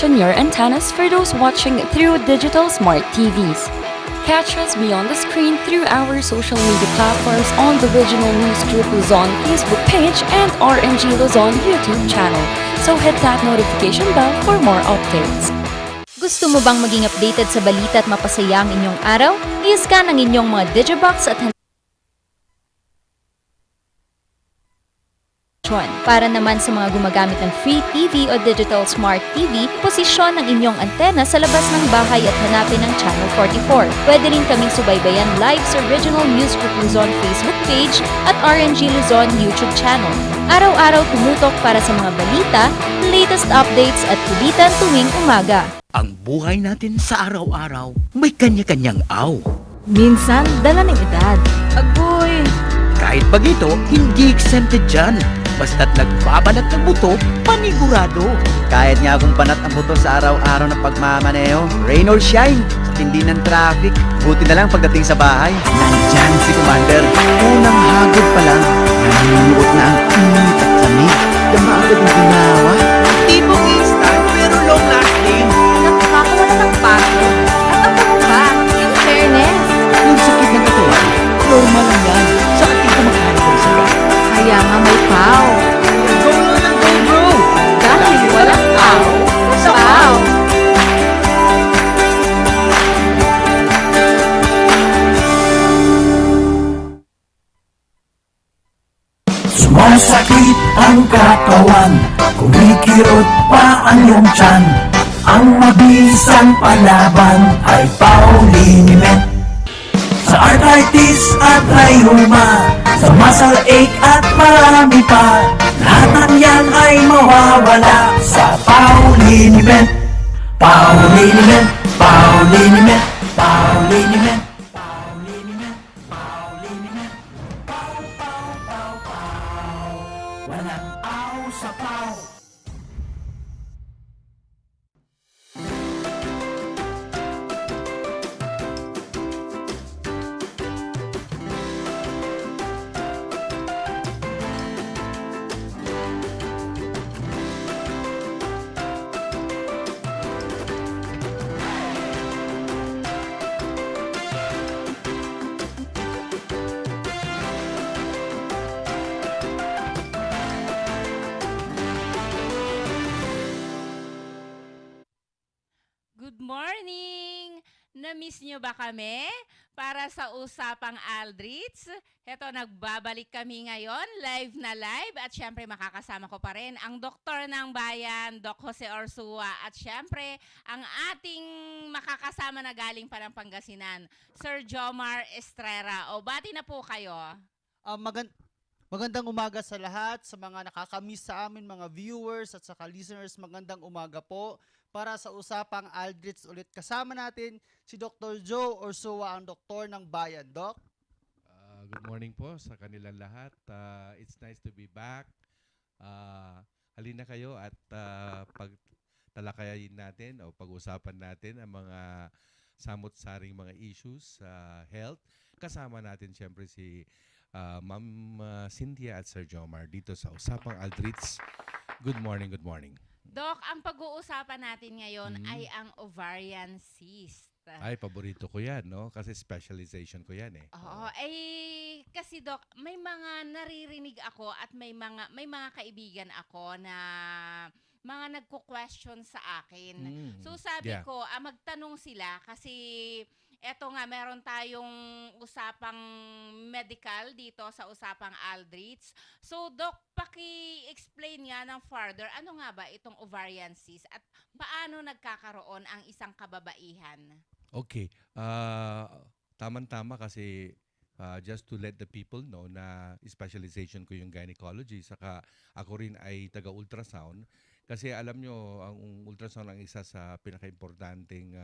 on your antennas for those watching through digital smart TVs. Catch us beyond the screen through our social media platforms on the Regional News Group Luzon Facebook page and RNG Luzon YouTube channel. So hit that notification bell for more updates. Gusto mo bang maging updated sa balita at mapasaya ang inyong araw? I-scan ang inyong mga Digibox at para naman sa mga gumagamit ng free TV o digital smart TV, posisyon ang inyong antena sa labas ng bahay at hanapin ang Channel 44. Pwede rin kaming subaybayan live sa Regional News Group Luzon Facebook page at RNG Luzon YouTube channel. Araw-araw tumutok para sa mga balita, latest updates at kulitan tuwing umaga. Ang buhay natin sa araw-araw may kanya-kanyang aw. Minsan, dala ng edad. Agoy! Kahit pag ito, hindi exempted dyan. Basta't nagbabanat ng buto, panigurado. Kahit nga kung banat ang buto sa araw-araw na pagmamaneho, rain or shine, sa tindi ng traffic, buti na lang pagdating sa bahay. Nandyan si Commander. Unang hagod pa lang, naninuot na ang init at lamig. Dama agad ang ginawa. Tipong instant pero long lasting. Nakakawala ng pagod. At ang pa, in fairness. Yung sakit ng katawan, normal lang yan. Sa ating kumakain ko sa bahay. Kaya nga may pao. Go lang, go bro! Dahil walang pao, sa pao. Sumasakit ang katawan, kumikirot pa ang iyong tiyan. Ang mabisang palaban ay Pauliniment. Sa arthritis at rheuma, sa muscle ache at marami pa, lahat ng yan ay mawawala sa Pauliniment. Pauliniment, Pauliniment, Pauliniment, Pauliniment, Pauliniment. Pau, pau, pau, pau. Walang aw sa pau. Good morning! Na-miss nyo ba kami? Para sa Usapang Aldrich, heto nagbabalik kami ngayon, live na live, at syempre makakasama ko pa rin ang doktor ng bayan, Doc Jose Orsua, at syempre ang ating makakasama na galing pa ng Pangasinan, Sir Jomar Estrera. O, bati na po kayo. Magandang umaga sa lahat, sa mga nakakamiss sa amin, mga viewers at saka listeners, magandang umaga po. Para sa Usapang Aldrich ulit, kasama natin si Dr. Joe Orsua, ang doktor ng bayan. Doc? Good morning po sa kanilang lahat. It's nice to be back. Halina kayo at pagtalakayin natin o pag-usapan natin ang mga samot-saring mga issues sa health. Kasama natin siyempre si Ma'am Cynthia at Sir Jomar dito sa Usapang Aldrich. Good morning, good morning. Doc, ang pag-uusapan natin ngayon ay ang ovarian cyst. Ay, paborito ko yan, no? Kasi specialization ko yan eh. Oo, kasi Doc, may mga naririnig ako at may mga kaibigan ako na mga nagko-question sa akin. So sabi ko, magtanong sila kasi eto nga, meron tayong usapang medical dito sa Usapang Aldrich. So, Doc, paki-explain nga ng further, ano nga ba itong ovarian cyst at paano nagkakaroon ang isang kababaihan? Okay. Tama-tama kasi just to let the people know na specialization ko yung gynecology, saka ako rin ay taga-ultrasound. Kasi alam nyo, ang ultrasound ang isa sa pinaka-importanting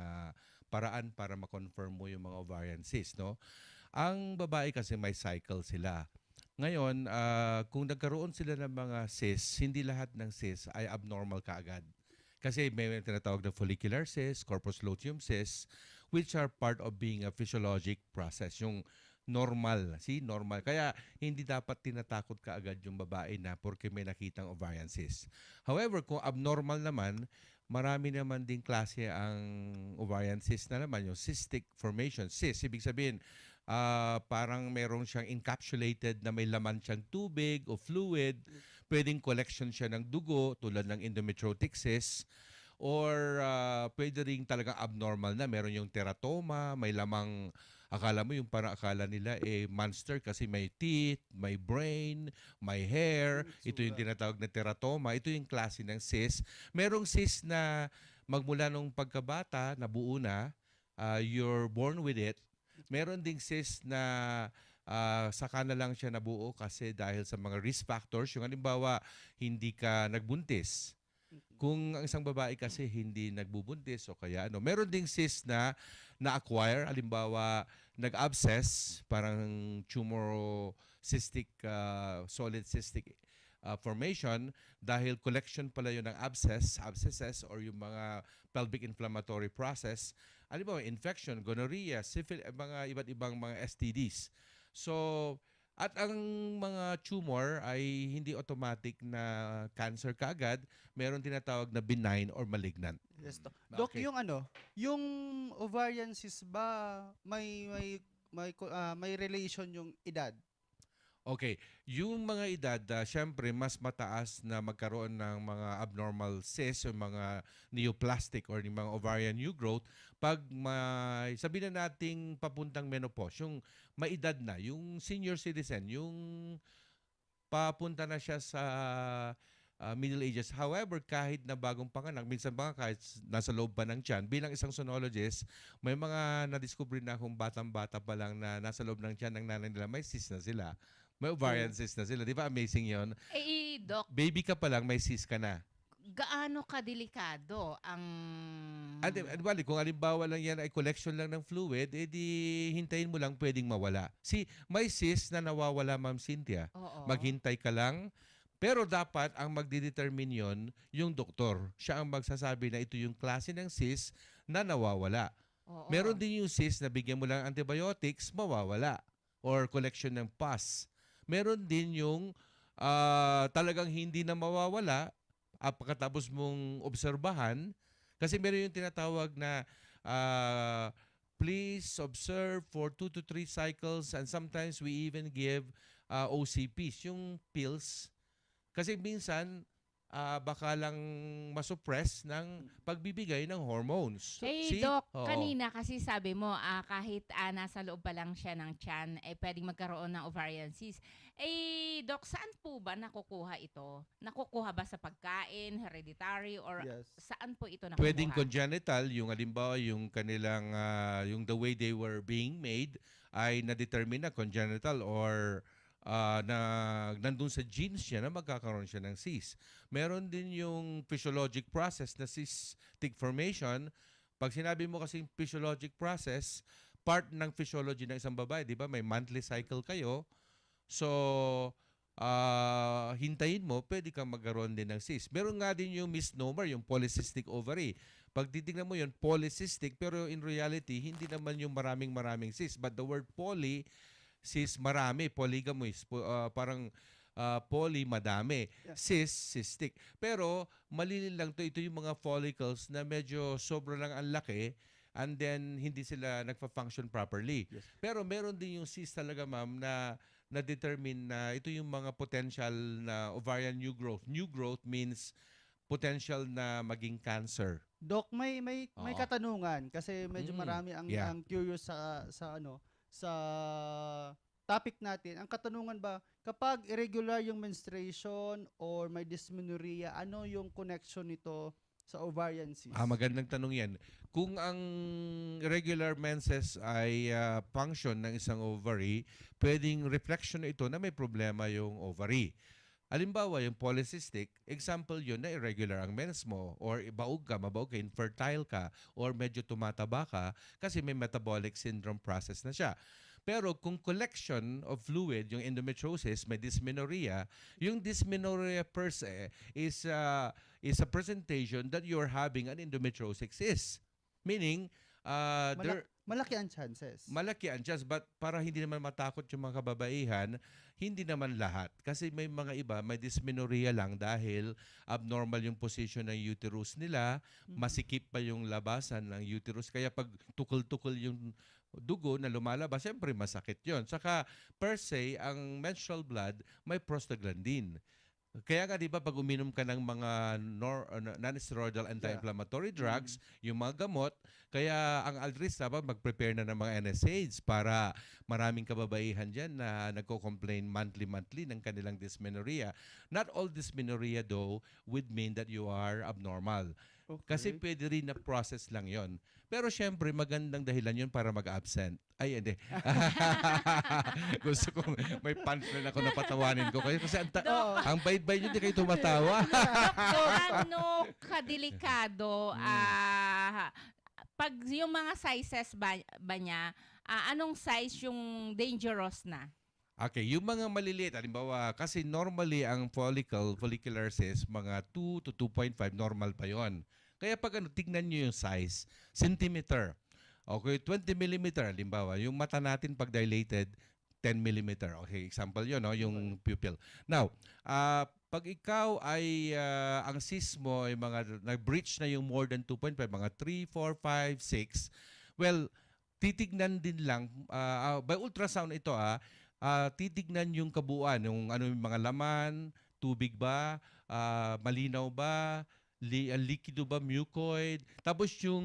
paraan para ma-confirm mo yung mga ovarian cysts, no? Ang babae kasi may cycle sila. Ngayon, kung nagkaroon sila ng mga cysts, hindi lahat ng cysts ay abnormal kaagad. Kasi may tinatawag na follicular cysts, corpus luteum cysts, which are part of being a physiologic process. Yung normal. See, normal. Kaya hindi dapat tinatakot ka agad yung babae na porque may nakitang ovarian cyst. However, kung abnormal naman, marami naman ding klase ang ovarian cyst na naman, yung cystic formation. Cyst, ibig sabihin, parang meron siyang encapsulated na may laman siyang tubig o fluid. Pwedeng collection siya ng dugo tulad ng endometriotic cyst. Or pwede rin talagang abnormal na. Meron yung teratoma, may lamang, akala mo yung parang akala nila monster kasi may teeth, may brain, may hair. Ito yung tinatawag na teratoma. Ito yung klase ng cyst. Merong cyst na magmula nung pagkabata, nabuo na, you're born with it. Meron ding cyst na saka na lang siya nabuo kasi dahil sa mga risk factors. Yung halimbawa, hindi ka nagbuntis. Kung ang isang babae kasi hindi nagbubuntis o kaya ano, meron ding cyst na na-acquire, halimbawa nag-abscess, parang tumorocystic, solid cystic formation dahil collection pala yun ng abscesses or yung mga pelvic inflammatory process. Halimbawa, infection, gonorrhea, syphilis, mga iba't ibang mga STDs. So, at ang mga tumor ay hindi automatic na cancer kaagad, meron tinatawag na benign or malignant. Yes, Doc. Doc, Okay. yung ovarian cyst ba may relation yung edad? Okay, yung mga edad, syempre mas mataas na magkaroon ng mga abnormal cysts o mga neoplastic or yung mga ovarian new growth pag may, sabihin na nating papuntang menopause, yung may edad na, yung senior citizen, yung papunta na siya sa middle ages. However, kahit na bagong panganak, minsan ba kahit nasa loob pa ng tiyan, bilang isang sonologist, may mga na-discover na akong batang-bata pa lang na nasa loob ng tiyan ng nanay nila, may cyst na sila. May ovarian cyst na sila. Di ba amazing yon? Doc, Baby ka pa lang, may cyst ka na. gaano kadelikado ang... Bali, kung halimbawa lang yan ay collection lang ng fluid, edi hintayin mo lang pwedeng mawala. See, may cyst na nawawala, Ma'am Cynthia. Oo. Maghintay ka lang. Pero dapat ang magdidetermine yon yung doktor. Siya ang magsasabi na ito yung klase ng cyst na nawawala. Oo. Meron din yung cyst na bigyan mo lang antibiotics, mawawala. Or collection ng pus. Meron din yung talagang hindi na mawawala pagkatapos mong obserbahan. Kasi meron yung tinatawag na please observe for 2 to 3 cycles and sometimes we even give OCPs, yung pills. Kasi minsan, baka lang masuppress ng pagbibigay ng hormones. See? Doc, Oo. kanina kasi sabi mo, kahit nasa loob pa lang siya ng tiyan, pwedeng magkaroon ng ovarian cyst. Doc, saan po ba nakukuha ito? Nakukuha ba sa pagkain, hereditary, or Yes. saan po ito nakukuha? Pwedeng congenital, yung halimbawa, yung kanilang, yung the way they were being made, ay na-determine na congenital or na nandun sa genes siya na magkakaroon siya ng cyst. Meron din yung physiologic process na cystic formation. Pag sinabi mo kasing physiologic process, part ng physiology ng isang babae, di ba? May monthly cycle kayo. So, hintayin mo, pwede kang magkaroon din ng cyst. Meron nga din yung misnomer, yung polycystic ovary. Pag titignan mo yun, polycystic, pero in reality, hindi naman yung maraming cyst. But the word poly, cyst, marami, polygamous, parang poly, madami. Cyst, cystic. Pero malilin lang to, ito yung mga follicles na medyo sobra lang ang laki and then hindi sila nagfa-function properly. Yes. Pero meron din yung cyst talaga, ma'am, na na-determine na ito yung mga potential na ovarian new growth. New growth means potential na maging cancer. Doc, may Oo. katanungan kasi medyo marami ang Yeah. ang curious sa topic natin. Ang katanungan ba, kapag irregular yung menstruation or may dysmenorrhea, ano yung connection nito sa ovarian cyst? Magandang tanong yan. Kung ang regular menses ay function ng isang ovary, pwedeng reflection ito na may problema yung ovary. Halimbawa, yung polycystic, example yun na irregular ang mens mo or mabaog ka, infertile ka, or medyo tumataba ka kasi may metabolic syndrome process na siya. Pero kung collection of fluid, yung endometriosis, may dysmenorrhea, yung dysmenorrhea per se is a presentation that you're having an endometriosis cyst. Meaning, malaki ang chances. Malaki ang chance, but para hindi naman matakot yung mga kababaihan, hindi naman lahat. Kasi may mga iba, may dysmenorrhea lang dahil abnormal yung position ng uterus nila, masikip pa yung labasan ng uterus. Kaya pag tukol-tukol yung dugo na lumalabas, siyempre masakit yon. Saka per se, ang menstrual blood may prostaglandin. Kaya nga 'di ba pag uminom ka ng mga non-steroidal anti-inflammatory drugs, yung mga gamot, kaya ang Aldris dapat mag-prepare na ng mga NSAIDs para maraming kababaihan diyan na nagko-complain monthly ng kanilang dysmenorrhea. Not all dysmenorrhea though would mean that you are abnormal. Kasi pwede rin na process lang 'yon. Pero syempre magandang dahilan 'yon para mag-absent. Ay, hindi. Gusto ko may punchline ako na patawanin ko kayo kasi ang bait-bait nyo, di kayo tumatawa. Gaano kadelikado pag yung mga sizes ba niya, anong size yung dangerous na? Okay, yung mga maliliit, halimbawa, kasi normally ang follicular cyst, mga 2 to 2.5, normal pa yon. Kaya pag tignan nyo yung size, centimeter. Okay, 20 millimeter, halimbawa, yung mata natin pag dilated, 10 millimeter. Okay, example yun, no? Yung pupil. Now, pag ikaw ay, ang cyst mo ay mga, nag-breach na yung more than 2.5, mga 3, 4, 5, 6, well, titignan din lang, by ultrasound ito, titignan yung kabuuan, yung ano yung mga laman, tubig ba, malinaw ba, likido ba, mucoid. Tapos yung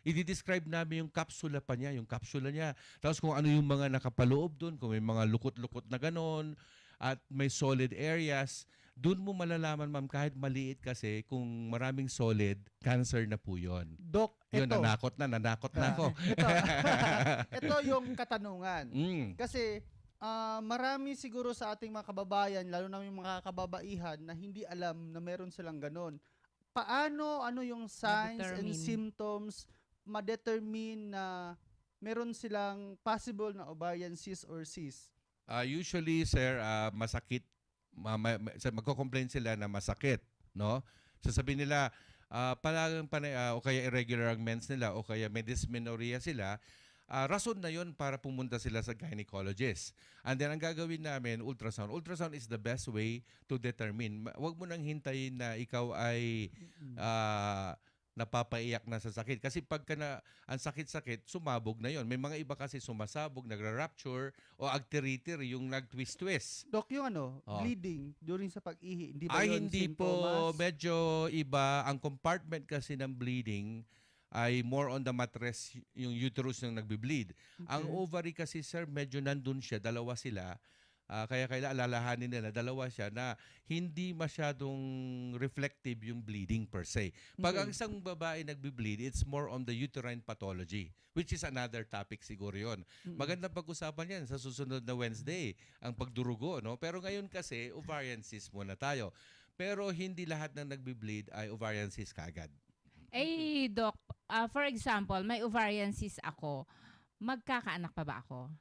i-describe namin yung kapsula pa niya, yung kapsula niya. Tapos kung ano yung mga nakapaloob doon, kung may mga lukot-lukot na ganon, at may solid areas, doon mo malalaman, ma'am, kahit maliit kasi, kung maraming solid, cancer na po yun. Doc, yun, ito. nanakot na ako. Ito yung katanungan. Kasi marami siguro sa ating mga kababayan, lalo na yung mga kababaihan, na hindi alam na meron silang ganon. Ano yung signs and symptoms ma-determine na meron silang possible na ovarian cyst or cyst? Usually, sir, masakit. Magko-complain sila na masakit, no? Sasabihin nila, o kaya irregular ang mens nila, o kaya may dysmenorrhea sila. Rason na yon para pumunta sila sa gynecologist. And then ang gagawin namin, ultrasound. Ultrasound is the best way to determine. Huwag mo nang hintayin na ikaw ay napapaiyak na sa sakit. Kasi pagka ang sakit-sakit, sumabog na yon. May mga iba kasi sumasabog, nagra-rupture, o agteritir, yung nag-twist-twist. Doc, yung bleeding during sa pag-ihi, hindi ba yun hindi symptoms? Po. Medyo iba. Ang compartment kasi ng bleeding ay more on the mattress, yung uterus yung nagbi-bleed. Okay. Ang ovary kasi, sir, medyo nandun siya, dalawa sila. Kaya alalahanin nila, dalawa siya na hindi masyadong reflective yung bleeding per se. Pag ang isang babae nagbi-bleed, it's more on the uterine pathology, which is another topic siguro yun. Magandang pag-usapan yan sa susunod na Wednesday, ang pagdurugo, no? Pero ngayon kasi, ovarian cyst muna tayo. Pero hindi lahat ng nagbi-bleed ay ovarian cyst kaagad. Doc, for example, may ovarian cyst ako. Magkakaanak pa ba ako?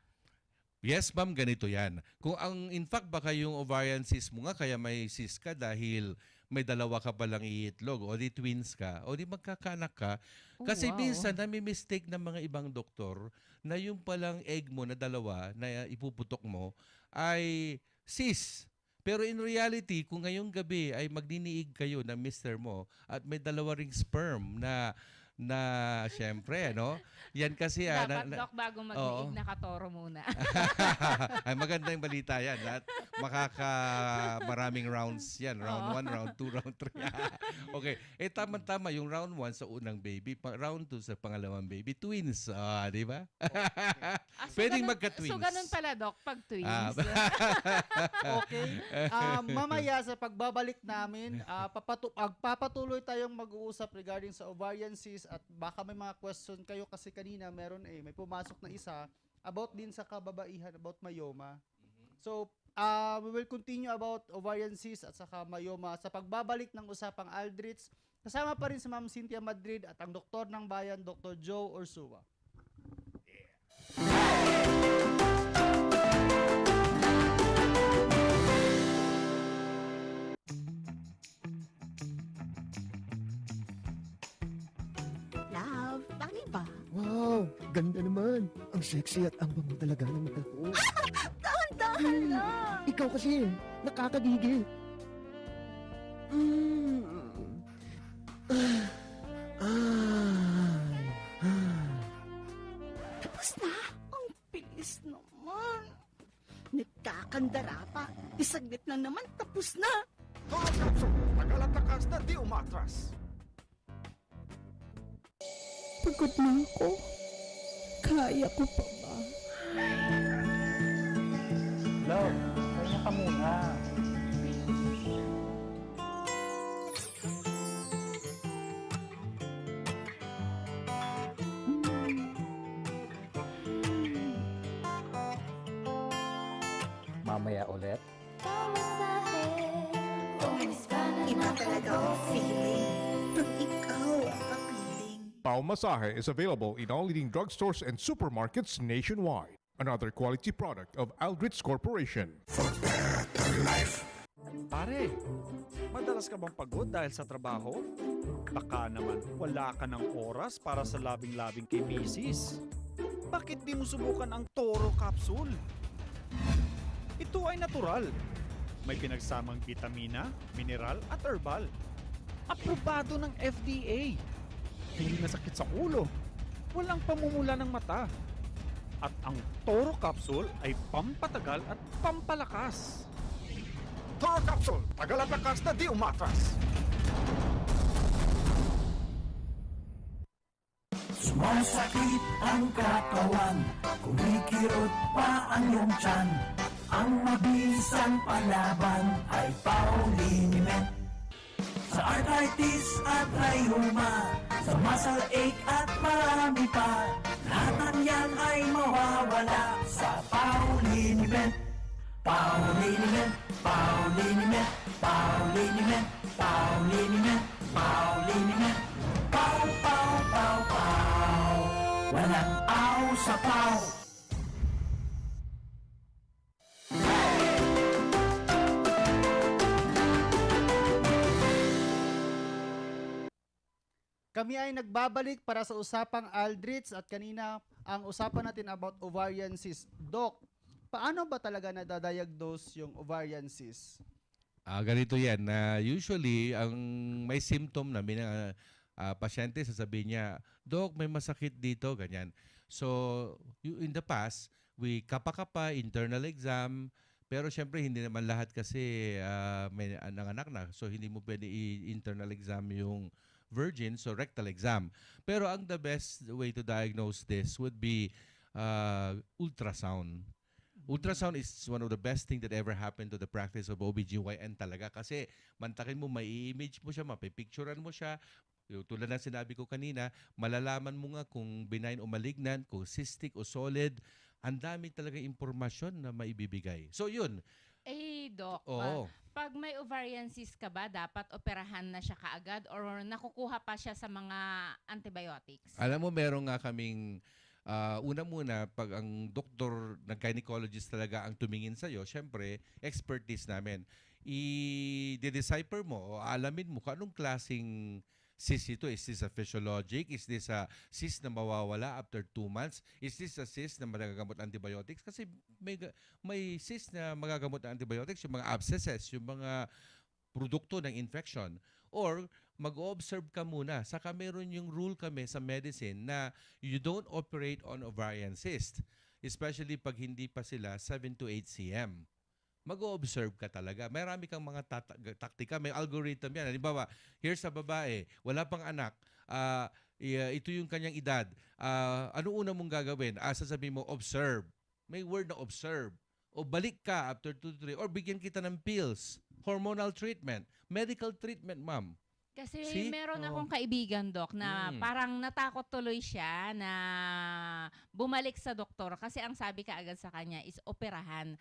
Yes, ma'am, ganito yan. Kung in fact, baka yung ovarian cyst mo nga, kaya may cyst ka dahil may dalawa ka palang iitlog, o di twins ka, o di magkakaanak ka. Kasi minsan, nami-mistake ng mga ibang doktor na yung palang egg mo na dalawa na ipuputok mo ay cyst. Pero in reality, kung ngayong gabi ay magdiniig kayo ng mister mo at may dalawa ring sperm na syempre, no? Yan kasi dapat, Doc, bago magniig, nakatoro muna. Ay, maganda yung balita yan. At maraming rounds yan. Round 1, round 2, round 3. Okay. Tama-tama. Yung round 1 sa unang baby, round 2 sa pangalawang baby, twins. Di ba? Pwedeng magka-twins. So, ganun pala, Doc, pag twins. Okay. Mamaya sa pagbabalik namin, papatuloy tayong mag-uusap regarding sa ovarian cyst at baka may mga question kayo kasi kanina may pumasok na isa about din sa kababaihan, about myoma. So, we will continue about ovarian cyst at saka myoma sa pagbabalik ng Usapang Aldrich. Kasama pa rin si Ma'am Cynthia Madrid at ang doktor ng bayan, Dr. Joe Ursua. Love, bakit ba? Wow, Wow! Ganda naman. Ang sexy at ang bango talaga ng mata ko. Dahan-dahan lang. Ikaw kasi, nakakagigil. Mm. Tapos na? Ang bilis naman. Nagkakandara pa. Isaglit lang naman, tapos na. Mga kapso, tagal at lakas na di umatras. Pagod na ako. Kaya ko pa ba? Love, kaya ka muna. Mamaya ulit. Iba talaga ang feeling. Pag ikaw ang kapiling. Paumasahe is available in all leading drugstores and supermarkets nationwide. Another quality product of Aldrich Corporation. Pare, madalas ka bang pagod dahil sa trabaho? Baka naman wala ka ng oras para sa labing-labing kay misis. Bakit di mo subukan ang Toro Capsule? Ito ay natural. May pinagsamang vitamina, mineral at herbal. Aprobado ng FDA. Hindi nasakit sa ulo. Walang pamumula ng mata. At ang Toro Capsule ay pampatagal at pampalakas. Toro Capsule, tagal at lakas na di umatras. Sumasakit ang katawan, kumikirot pa ang iyong tiyan. Ang mabisang palaban ay Pauliniment. Sa arthritis at rheuma, sa muscle ache at marami pa, lahat ng yan ay mawawala sa Pauliniment. Pauliniment, Pauliniment, Pauliniment, Pauliniment, Pauliniment. Pau, pau, pau, pau. Walang aw sa pau. Kami ay nagbabalik para sa usapang Aldrich at kanina ang usapan natin about ovarian cyst. Doc, paano ba talaga nadadiagnose yung ovarian cyst? Ganito yan. Usually, ang may symptom na pasyente, sasabihin niya, Doc, may masakit dito, ganyan. So, in the past, we kapa-kapa, internal exam, pero syempre hindi naman lahat kasi may nanganak na. So, hindi mo pwede i-internal exam yung virgin, so rectal exam. Pero ang the best way to diagnose this would be ultrasound. Ultrasound is one of the best thing that ever happened to the practice of OBGYN talaga kasi mantakin mo, may image mo siya, mapipicturean mo siya. Tulad ng sinabi ko kanina, malalaman mo nga kung benign o malignant, kung cystic o solid. Ang dami talaga impormasyon na maibibigay. So yun. Doc, Oo. pag may ovarian cyst ka ba, dapat operahan na siya kaagad or nakukuha pa siya sa mga antibiotics? Alam mo, meron nga kaming una muna, pag ang doktor ng gynecologist talaga ang tumingin sa'yo, syempre, expertise namin. I-decipher mo o alamin mo kung anong klaseng cyst ito. Is this a physiologic? Is this a cyst na mawawala after 2 months? Is this a cyst na magagamot antibiotics? Kasi may cyst na magagamot ng antibiotics, yung mga abscesses, yung mga produkto ng infection. Or mag-observe ka muna. Saka meron yung rule kami sa medicine na you don't operate on ovarian cyst. Especially pag hindi pa sila 7 to 8 cm. Mag-observe ka talaga. Marami kang mga taktika. May algorithm yan. Halimbawa, here's sa babae, wala pang anak. Ito yung kanyang edad. Ano una mong gagawin? Sasabihin mo, observe. May word na observe. O balik ka after 2 to 3. Or bigyan kita ng pills. Hormonal treatment. Medical treatment, ma'am. Kasi See? meron akong kaibigan, Doc, na parang natakot tuloy siya na bumalik sa doktor kasi ang sabi kaagad sa kanya is operahan.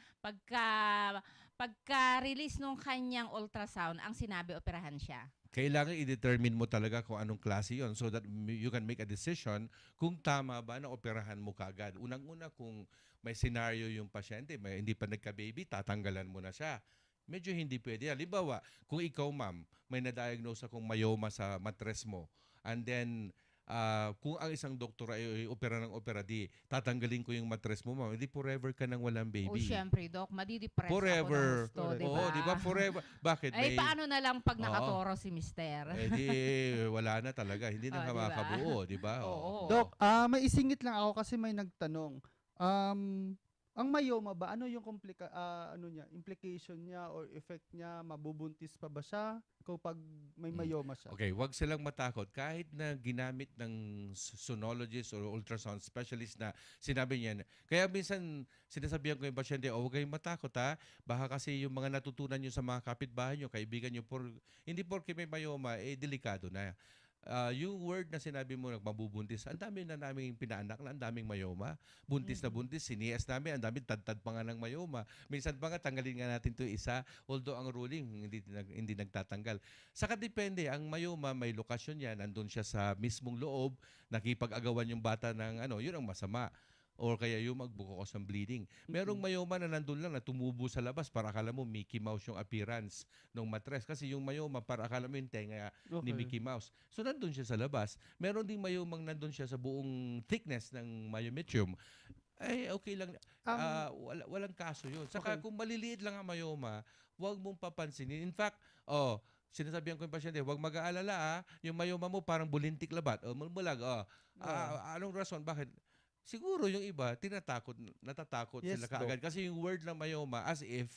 Pagka-release nung kanyang ultrasound, ang sinabi operahan siya. Kailangan i-determine mo talaga kung anong klase yon so that you can make a decision kung tama ba na operahan mo kaagad. Unang-una, kung may scenario yung pasyente, hindi pa nagka-baby, tatanggalan mo na siya. Medyo hindi pwede. Halimbawa, kung ikaw, ma'am, may na-diagnose akong myoma sa mattress mo, and then kung ang isang doktor ay opera ng opera, di tatanggalin ko yung mattress mo, ma'am. Hindi forever ka nang walang baby. O syempre, Doc, madidepress Forever. ako ng gusto, di ba? Oo, di ba? Forever. Bakit? Ay, paano na lang pag Oo. nakatoro si Mister? Eh di, wala na talaga. Hindi na Oh, di ba? makabuo, di ba? Oo. Doc, may isingit lang ako kasi may nagtanong. Ang myoma ba, ano yung implication niya or effect niya? Mabubuntis pa ba siya kapag may myoma siya? Okay, wag silang matakot. Kahit na ginamit ng sonologist or ultrasound specialist na sinabi niya. Kaya minsan sinasabihan ko yung pasyente, huwag kayong matakot ha. Baka kasi yung mga natutunan nyo sa mga kapitbahay nyo, kaibigan nyo, hindi porke may myoma, delikado na. Yung word na sinabi mo, mabubuntis, ang dami na namin pinaanak na ang daming myoma. Buntis na buntis, sinias namin, ang dami tad-tad pa nga ng myoma. Minsan pa nga, tanggalin nga natin to isa, although ang ruling hindi nagtatanggal. Saka depende, ang myoma may lokasyon yan, nandun siya sa mismong loob, nakipag-agawan yung bata ng yun ang masama. Or kaya yung magbukos ng bleeding. Merong myoma na nandun lang na tumubo sa labas para akala mo Mickey Mouse yung appearance ng matres. Kasi yung myoma para akala mo yung tenga ni Mickey Mouse. So nandun siya sa labas. Meron ding myomang nandun siya sa buong thickness ng myometrium. Ay, okay lang. Walang kaso yun. Saka kung maliliit lang ang myoma, huwag mong papansinin. In fact, sinasabihan ko yung pasyente, huwag mag-aalala yung myoma mo parang bulintik labat. Mulmulag. Anong rason? Bakit? Siguro yung iba, natatakot sila kaagad. Kasi yung word ng myoma, as if,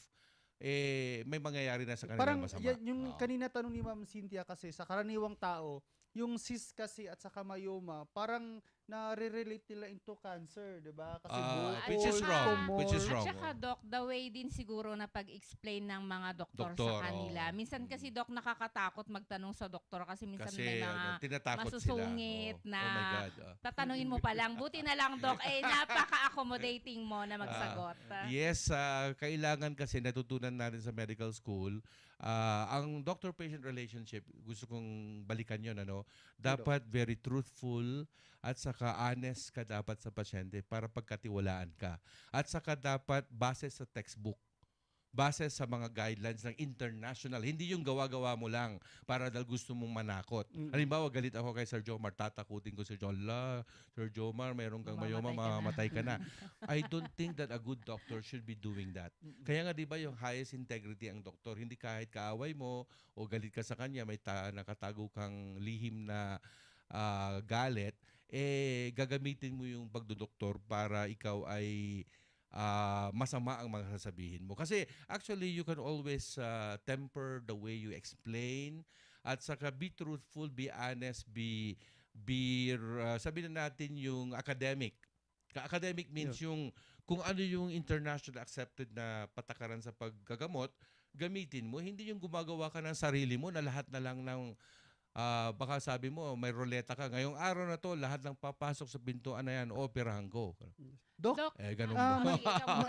may mangyayari na sa kanila Parang masama. yung kanina tanong ni Ma'am Cynthia kasi, sa karaniwang tao, yung cyst kasi at saka myoma, parang nare-relate nila into cancer, di ba? Kasi which is wrong. Which is wrong. At saka, Doc, the way din siguro na pag-explain ng mga doktor sa kanila. Minsan kasi, Doc, nakakatakot magtanong sa doktor kasi minsan may mga tinatakot masusungit sila. na Oh my God. tatanungin mo pa lang. Buti na lang, Doc, napaka-accommodating mo na magsagot. Yes, kailangan kasi natutunan natin sa medical school, ang doctor-patient relationship, gusto kong balikan yun, dapat very truthful at saka honest ka dapat sa pasyente para pagkatiwalaan ka. At saka dapat base sa textbook, base sa mga guidelines ng international. Hindi yung gawa-gawa mo lang para dahil gusto mong manakot. Halimbawa, galit ako kay Sir Jomar, tatakutin ko si John. Sir Jomar, mayroon kang myoma, mamamatay ka na. I don't think that a good doctor should be doing that. Kaya nga, di ba, yung highest integrity ang doktor, hindi kahit kaaway mo o galit ka sa kanya, may nakatago kang lihim na galit, gagamitin mo yung pagdodoktor para ikaw ay masama ang mga sasabihin mo. Kasi actually, you can always temper the way you explain at saka be truthful, be honest, sabihin na natin yung academic. Academic means yung kung ano yung international accepted na patakaran sa paggagamot, gamitin mo. Hindi yung gumagawa ka ng sarili mo na lahat na lang ng baka sabi mo, may roleta ka. Ngayong araw na to, lahat ng papasok sa pintuan na yan, operahan ko. Doc, ganun ba?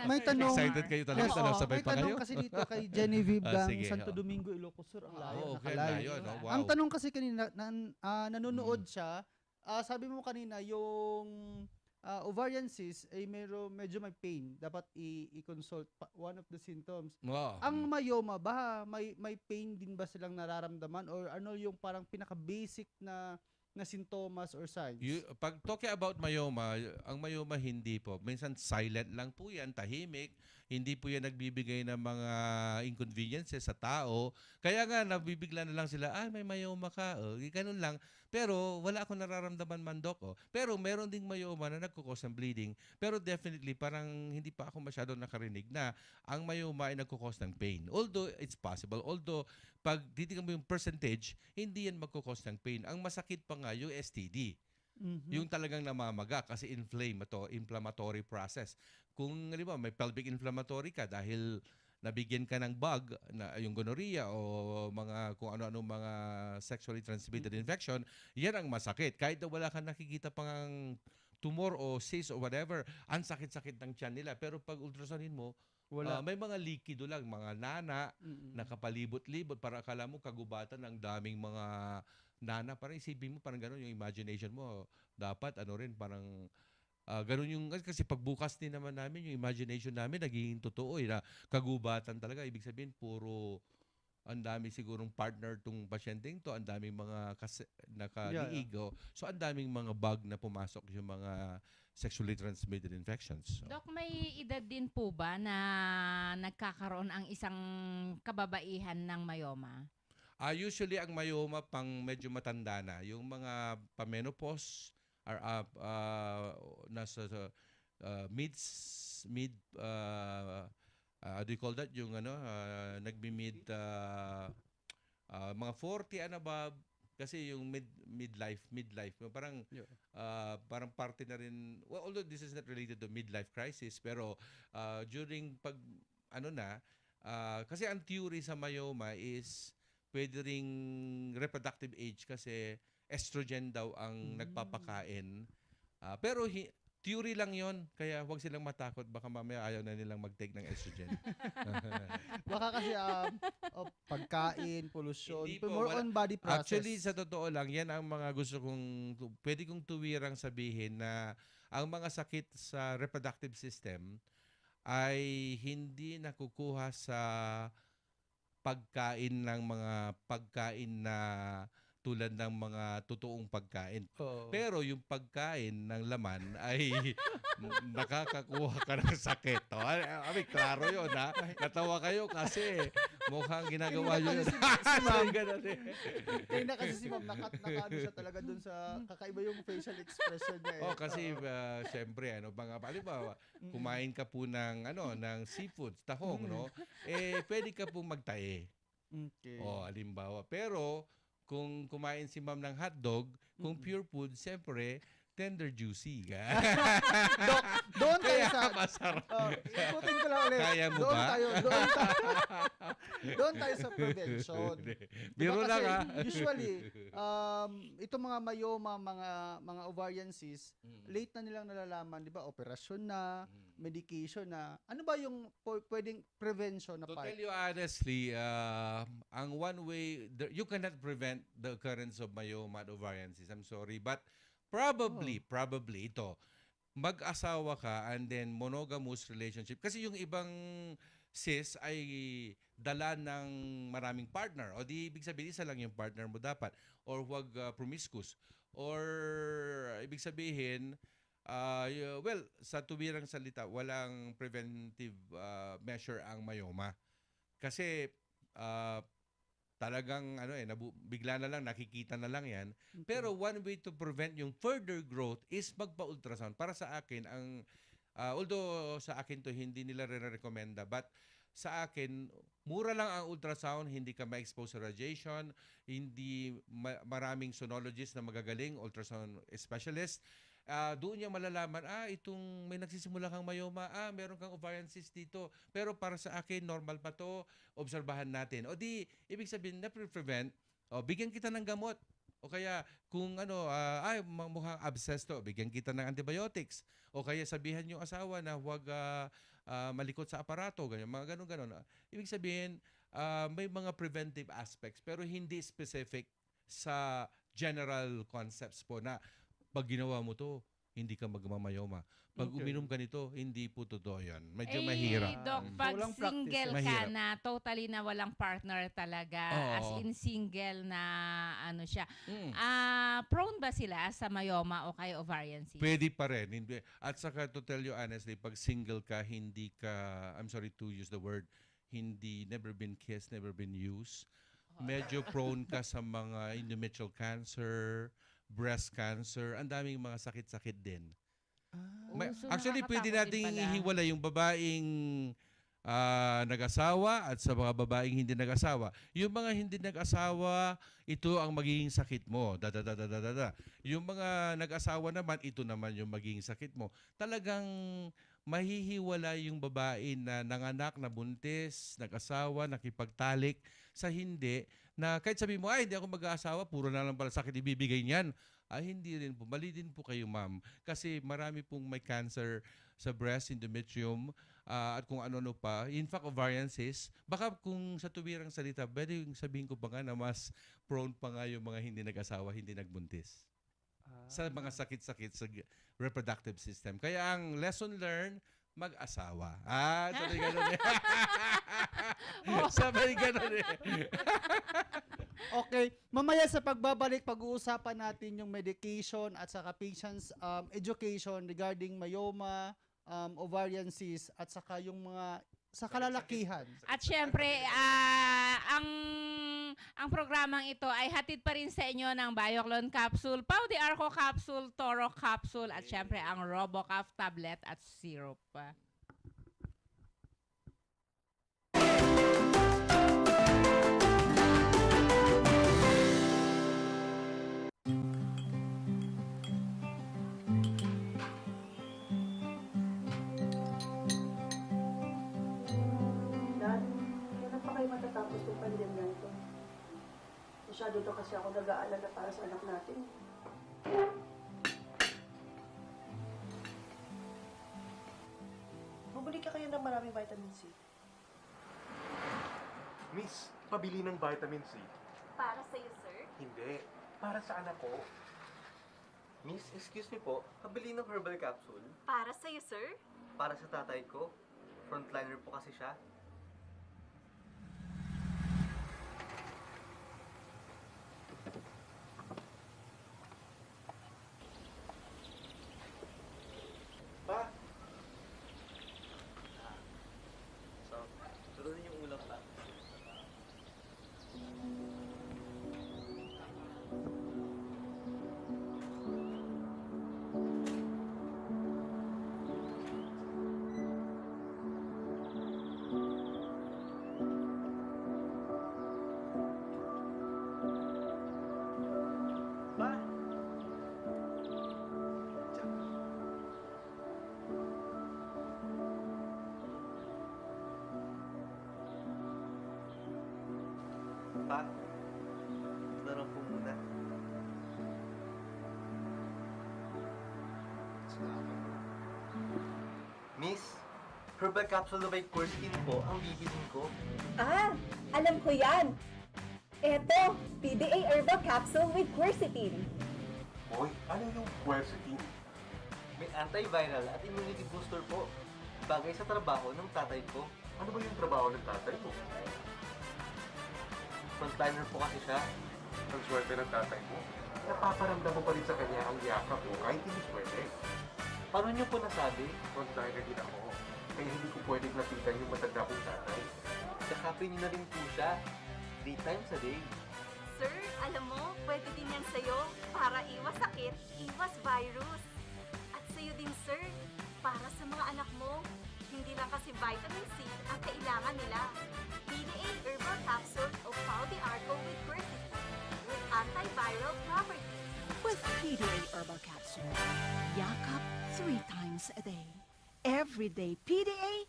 may tanong. Excited kayo talaga? Sabay pa kayo? May tanong kasi dito kay Genevieve ng Santo Domingo, Ilocos Sur. Ang layo, nakalayo. Wow. Ang tanong kasi kanina, nanonood siya, sabi mo kanina, yung ovarian cyst ay medyo may pain. Dapat i-consult one of the symptoms. Ang myoma ba, may pain din ba silang nararamdaman or ano yung parang pinaka-basic na sintomas or signs? Pag talking about myoma, ang myoma hindi po. Minsan silent lang po yan, tahimik. Hindi po yan nagbibigay ng mga inconveniences sa tao. Kaya nga, nabibigla na lang sila, may myoma ka. Ganun lang. Pero wala akong nararamdaman man, Doc. Pero meron ding myoma na nagkukos ng bleeding. Pero definitely, parang hindi pa ako masyado nakarinig na ang myoma ay nagkukos ng pain. Although, it's possible. Although, pag titignan mo yung percentage, hindi yan magkukos ng pain. Ang masakit pa nga yung STD. Yung talagang namamaga kasi inflammatory process. Kung may pelvic inflammatory ka dahil nabigyan ka ng bug, na yung gonorrhea o mga kung ano-ano mga sexually transmitted infection, yan ang masakit. Kahit na wala kang nakikita pang tumor o cyst o whatever, ang sakit-sakit ng tiyan nila. Pero pag ultrasoundin mo, may mga likido lang, mga nana, nakapalibot-libot, para akala mo kagubatan ng daming mga nana. Parang isipin mo, parang gano'n yung imagination mo. Dapat, parang ganun yung, kasi pagbukas din naman namin, yung imagination namin, naging totoo na kagubatan talaga. Ibig sabihin, puro ang dami sigurong partner tong pasyenteng to, ang daming mga nakaliigo. So ang daming mga bug na pumasok yung mga sexually transmitted infections. So, Dok, may edad din po ba na nagkakaroon ang isang kababaihan ng myoma? usually ang myoma pang medyo matanda na, yung mga pa-menopause are nasa mid do you call that yung nagbi-mid mga 40 and above, kasi yung midlife parang parang parte na rin, well, although this is not related to midlife crisis, pero during kasi ang theory sa myoma is pwede ring reproductive age kasi estrogen daw ang nagpapakain. Pero theory lang yon, kaya huwag silang matakot. Baka mamaya ayaw na nilang mag-take ng estrogen. Baka kasi pagkain, pollution, Hindi po, more on body process. Actually, sa totoo lang, yan ang mga pwede kong tuwirang sabihin na ang mga sakit sa reproductive system ay hindi nakukuha sa pagkain ng mga pagkain na tulad ng mga totoong pagkain. Pero yung pagkain ng laman ay nakakakuha ka ng sakit. Klaro yun, ha? Natawa kayo kasi mukhang ginagawa yun. Kaya na kasi si ma'am, nakaano siya talaga dun sa kakaiba yung facial expression niya. Kasi syempre, halimbawa, kumain ka po ng seafood, tahong, no? Pwede ka po magtae. Okay. Halimbawa. Pero kung kumain si ma'am ng hotdog, kung pure food, siyempre, tender juicy. Dok, doon tayo Kaya sa... masarap. Ikutin ko lang ulit. Kaya mo doon ba? Doon tayo sa prevention. Biro lang, ha? Usually, itong mga myoma, mga ovarian cysts, late na nilang nalalaman, di ba? Operasyon na, medication na. Ano ba yung pwedeng prevention na To part? tell you honestly, ang one way, you cannot prevent the occurrence of myoma at ovarian cysts. I'm sorry, but probably ito, mag-asawa ka and then monogamous relationship. Kasi yung ibang cis ay dala ng maraming partner. O di ibig sabihin, isa lang yung partner mo dapat. Or huwag promiscuous. Or ibig sabihin, sa tuwirang salita, walang preventive measure ang myoma. Kasi talagang bigla na lang, nakikita na lang yan. Pero one way to prevent yung further growth is magpa-ultrasound. Para sa akin, although sa akin to hindi nila re-recommenda, but sa akin, mura lang ang ultrasound, hindi ka ma-expose sa radiation, hindi maraming sonologist na magagaling, ultrasound specialist. Doon niya malalaman, itong may nagsisimula kang myoma, meron kang ovarian cyst dito. Pero para sa akin, normal pa to, obserbahan natin. O di, ibig sabihin, na-prevent, bigyan kita ng gamot. O kaya, kung mukhang abscess to, bigyan kita ng antibiotics. O kaya sabihan yung asawa na huwag malikot sa aparato, ganyan, mga ganun-ganun. Ibig sabihin, may mga preventive aspects, pero hindi specific sa general concepts po na pag ginawa mo to, hindi ka magmamayoma. Pag uminom ka nito, hindi po totoo yan. Medyo mahirap. Doc, pag Walang single practice. ka Mahirap. na, totally na walang partner talaga, as in single na siya, prone ba sila sa myoma o kay ovarian cyst? Pwede pa rin. At saka, to tell you honestly, pag single ka, hindi ka, I'm sorry to use the word, never been kissed, never been used. Medyo prone ka sa mga endometrial cancer, breast cancer, ang daming mga sakit-sakit din. So Actually, pwede nakakatakot din nating pala. ihiwalay yung babaeng nag-asawa at sa mga babaeng hindi nag-asawa. Yung mga hindi nag-asawa, ito ang magiging sakit mo. Yung mga nag-asawa naman, ito naman yung magiging sakit mo. Talagang mahihiwala yung babae na nanganak, nabuntis, nag-asawa, nakipagtalik, sa hindi, na kahit sabi mo, hindi ako mag-aasawa, puro na lang pala sakit ibibigay niyan. Hindi rin po. Mali din po kayo, ma'am. Kasi marami pong may cancer sa breast, endometrium, at kung ano-ano pa. In fact, ovarian cysts, baka kung sa tuwirang salita, pwede sabihin ko pa nga na mas prone pa nga yung mga hindi nag-asawa, hindi nagbuntis. Sa mga sakit-sakit sa reproductive system. Kaya ang lesson learned, mag-asawa. Sabay ganun eh. Sabay ganun eh. Okay, mamaya sa pagbabalik, pag-uusapan natin yung medication at saka patient's education regarding myoma, ovarian cyst, at saka yung mga sa kalalakihan. At syempre, ang programang ito ay hatid pa rin sa inyo ng Bioclone Capsule, Pau de Arco Capsule, Toro Capsule, at syempre ang RoboCaf tablet at syrup. Dad, kailan pa kayo matatapos yung pandemya ito? Masyado to kasi ako nag-aalala para sa anak natin. Bumili ka kayo ng maraming vitamin C. Miss, pabili ng vitamin C. Para sa'yo, sir? Hindi. Para sa anak ko. Miss, excuse me po. Pabili ng herbal capsule. Para sa'yo, sir? Para sa tatay ko. Frontliner po kasi siya. Pa! So, turunin yung ulam pa. Pa, ito na lang po muna. Miss, herbal capsule na by Quercetin po ang bibilin ko. Ah, alam ko yan. Eto, PDA Herbal Capsule with Quercetin. Hoy, ano yung quercetin? May antiviral at immunity booster po. Bagay sa trabaho ng tatay ko. Ano ba yung trabaho ng tatay mo? Frontliner po kasi siya. Ang swerte ng tatay mo. Napaparamdam mo pa rin sa kanya ang yakap mo kahit hindi pwede. Paano niyo po nasabi? Frontliner din ako. Kaya hindi ko pwedeng lapitan yung matanda kong tatay. Yakapin niyo na rin po siya. 3 times a day. Sir, alam mo, pwede din yan sa'yo para iwas sakit, iwas virus. At sa'yo din, sir, para sa mga anak mo. Hindi lang kasi vitamin C ang kailangan nila. PDA Herbal Capsule o Pau de Arco with Quercetin with antiviral properties. With PDA Herbal Capsule, yakap 3 times a day. Every day PDA,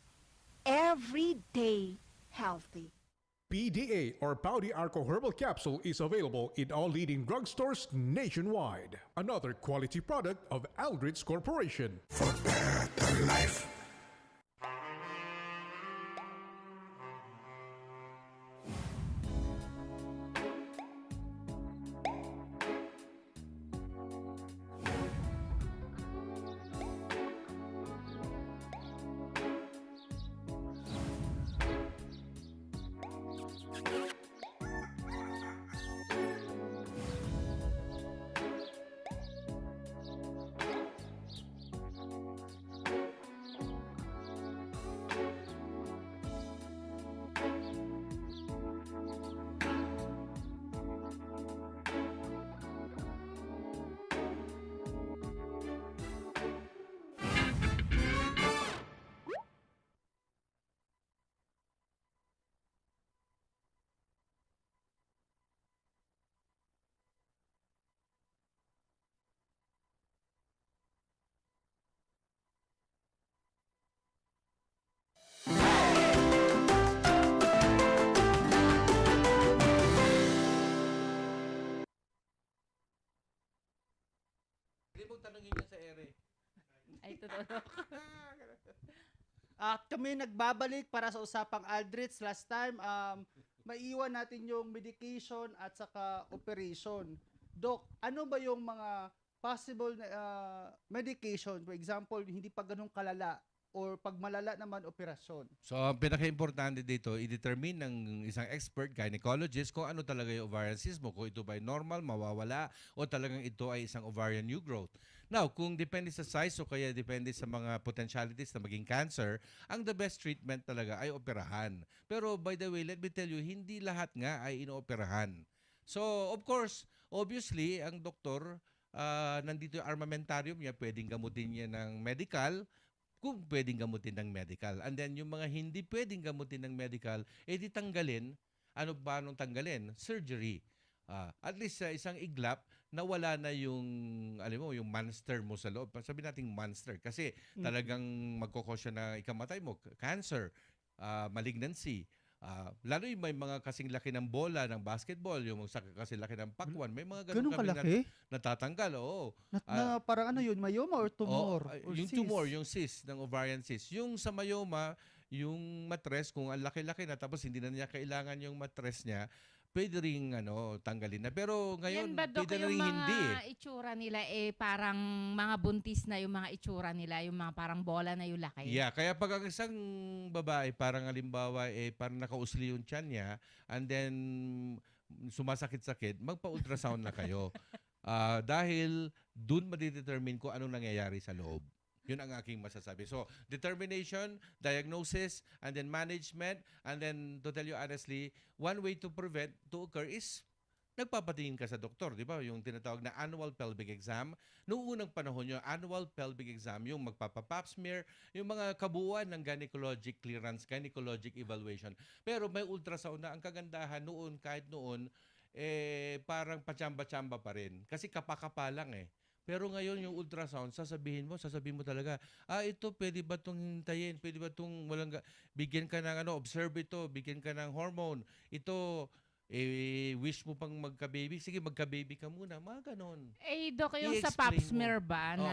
every day healthy. PDA or Powdy Arco Herbal Capsule is available in all leading drugstores nationwide. Another quality product of Aldrich Corporation. For better life. Hindi mong tanongin niya sa ere. Ay, totoo. At kami nagbabalik para sa usapang Aldrich. Last time, maiwan natin yung medication at saka operation. Doc, ano ba yung mga possible medication? For example, hindi pa ganun kalala or pag malala naman, operasyon? So, ang pinaka-importante dito, i-determine ng isang expert gynecologist kung ano talaga yung ovarian cyst mo. Kung ito ba ay normal, mawawala, o talagang ito ay isang ovarian new growth. Now, kung depende sa size o kaya depende sa mga potentialities na maging cancer, ang the best treatment talaga ay operahan. Pero by the way, let me tell you, hindi lahat nga ay inooperahan. So, of course, obviously, ang doktor, nandito yung armamentarium niya, pwedeng gamutin niya ng medical, kung pwedeng gamutin ng medical. And then yung mga hindi pwedeng gamutin ng medical, di tanggalin. Ano ba nung tanggalin? Surgery. At least sa isang iglap, nawala na yung, alam mo, yung monster mo sa loob. Sabi natin monster. Kasi talagang magkokosya na ikamatay mo. Cancer, malignancy. Lalo yung may mga kasing laki ng bola ng basketball, yung kasing laki ng pakwan, may mga ganun kami kalaki? natatanggal. Oo. Na parang ano yun, myoma or tumor? Or Yung cyst? tumor, yung cyst, ng ovarian cyst. Yung sa myoma, yung matres, kung ang laki-laki na tapos hindi na niya kailangan yung matres niya, pwede rin tanggalin na. Pero ngayon, Yan ba, Dok, pwede na yung rin mga hindi. itsura nila parang mga buntis na yung mga itsura nila, yung mga parang bola na yung laki? Yeah, kaya pag ang isang babae, parang halimbawa, parang nakausli yung tiyan niya, and then sumasakit-sakit, magpa-ultrasound na kayo. Dahil dun madidetermine kung anong nangyayari sa loob. Yun ang aking masasabi. So, determination, diagnosis, and then management, and then to tell you honestly, one way to prevent to occur is nagpapatingin ka sa doktor, di ba? Yung tinatawag na annual pelvic exam. Noong unang panahon yung annual pelvic exam, yung magpapa-pap smear, yung mga kabuuan ng gynecologic clearance, gynecologic evaluation. Pero may ultrasound na. Ang kagandahan noon, kahit noon, parang pachamba-chamba pa rin. Kasi kapakapa lang Pero ngayon yung ultrasound, sasabihin mo talaga, ito pwede ba itong hintayin? Pwede ba itong bigyan ka ng observe ito, bigyan ka ng hormone. Ito, wish mo pang magka-baby? Sige, magka-baby ka muna. Mga ganon. Dok, yung sa pap I-explain mo. smear ba na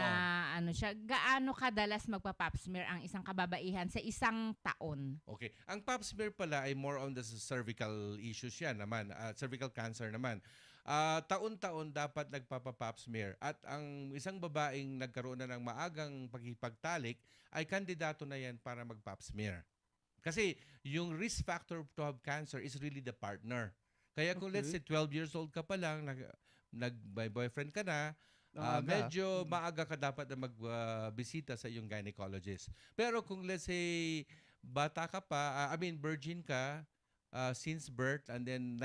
Oo. siya, gaano kadalas magpa-pap smear ang isang kababaihan sa isang taon? Okay. Ang pap smear pala ay more on the cervical issues yan naman, cervical cancer naman. Taon-taon dapat nagpapa-pap smear. At ang isang babaeng nagkaroon na ng maagang pagkipagtalik ay kandidato na yan para mag-pap smear. Kasi yung risk factor to have cancer is really the partner. Kaya kung let's say 12 years old ka pa lang, nag-boyfriend ka na, medyo maaga ka dapat na magbisita sa iyong gynecologist. Pero kung let's say bata ka pa, virgin ka since birth, and then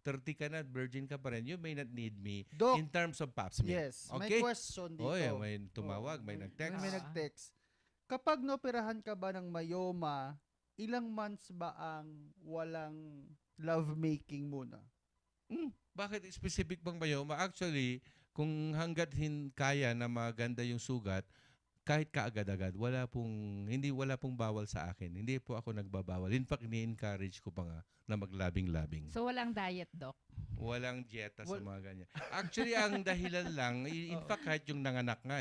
30 ka na, virgin ka pa rin, you may not need me Doc, in terms of pap smear. Yes, Okay? may question dito. May tumawag, may nag-text. May nag-text. Kapag naoperahan ka ba ng myoma, ilang months ba ang walang lovemaking muna? Bakit specific bang myoma? Actually, kung hanggat kaya na maganda yung sugat, kahit kaagad-agad, wala pong bawal sa akin. Hindi po ako nagbabawal. In fact, ni-encourage ko pa nga na maglabing-labing. So, walang diet, Doc? Walang dieta sa mga ganyan. Actually, ang dahilan lang, in fact, kahit yung nanganak nga